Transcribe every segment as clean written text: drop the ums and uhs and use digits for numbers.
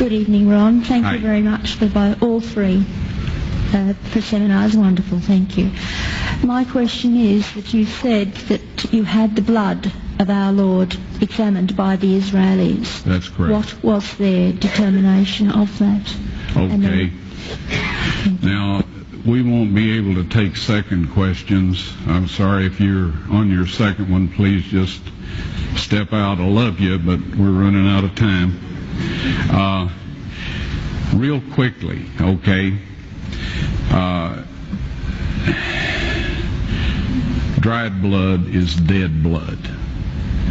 Good evening, Ron. Thank Hi. you very much for all three for seminars. Wonderful, thank you. My question is that you said that you had the blood of our Lord examined by the Israelis. That's correct. What was their determination of that? Okay. Now, we won't be able to take second questions. I'm sorry if you're on your second one, please just step out. I love you, but we're running out of time. Real quickly, okay. Dried blood is dead blood.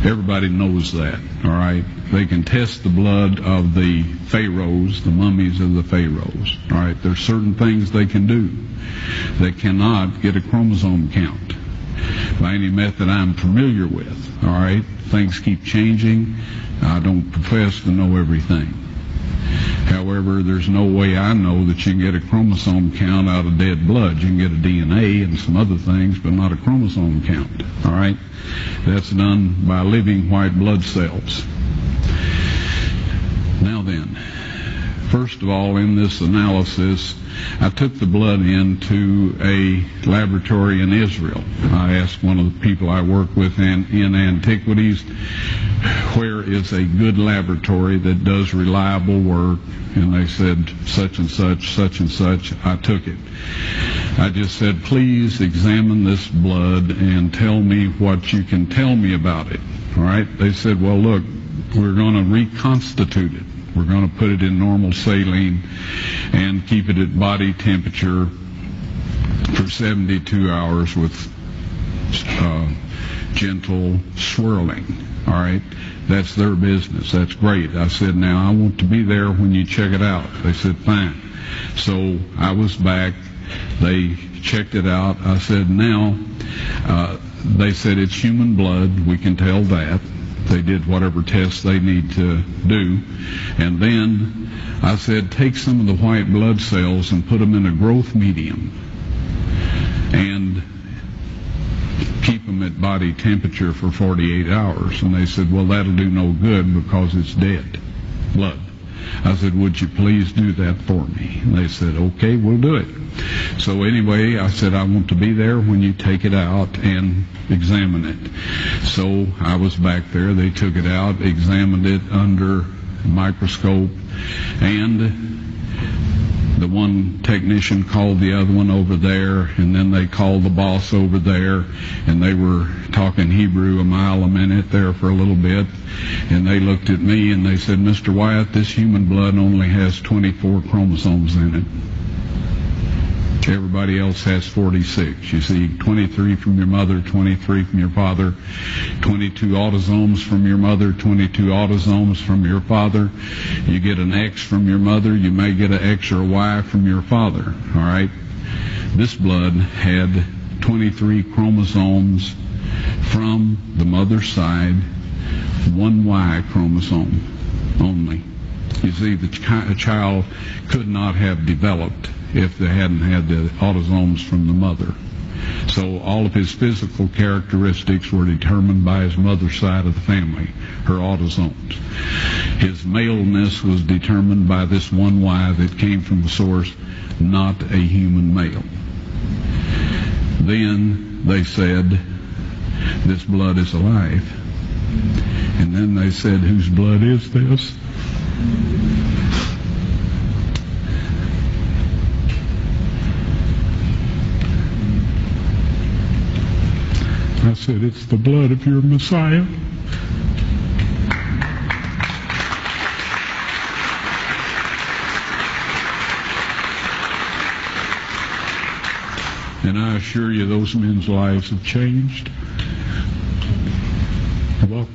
Everybody knows that, all right? They can test the blood of the pharaohs, the mummies of the pharaohs, all right? There's certain things they can do. They cannot get a chromosome count by any method I'm familiar with, all right? Things keep changing. I don't profess to know everything. However, there's no way I know that you can get a chromosome count out of dead blood. You can get a DNA and some other things, but not a chromosome count, all right? That's done by living white blood cells. Now then, first of all, in this analysis, I took the blood into a laboratory in Israel. I asked one of the people I work with in antiquities, where is a good laboratory that does reliable work? And they said, such and such, such and such. I took it. I just said, please examine this blood and tell me what you can tell me about it. All right? They said, well, look, we're going to reconstitute it. We're going to put it in normal saline and keep it at body temperature for 72 hours with gentle swirling. All right? That's their business. That's great. I said, now I want to be there when you check it out. They said, fine. So I was back. They checked it out. I said, now, they said it's human blood. We can tell that. They did whatever tests they need to do. And then I said, take some of the white blood cells and put them in a growth medium and keep them at body temperature for 48 hours. And they said, well, that'll do no good because it's dead blood. I said, would you please do that for me? And they said, okay, we'll do it. So anyway, I said, I want to be there when you take it out and examine it. So I was back there. They took it out, examined it under a microscope, and the one technician called the other one over there, and then they called the boss over there, and they were talking Hebrew a mile a minute there for a little bit, and they looked at me and they said, Mr. Wyatt, this human blood only has 24 chromosomes in it. Everybody else has 46. You see, 23 from your mother, 23 from your father, 22 autosomes from your mother, 22 autosomes from your father. You get an X from your mother, you may get an X or a Y from your father, all right? This blood had 23 chromosomes from the mother's side, one Y chromosome only. You see, the child could not have developed if they hadn't had the autosomes from the mother. So all of his physical characteristics were determined by his mother's side of the family, her autosomes. His maleness was determined by this one Y that came from the source, not a human male. Then they said, this blood is alive. And then they said, whose blood is this? I said, it's the blood of your Messiah. And I assure you, those men's lives have changed. Well,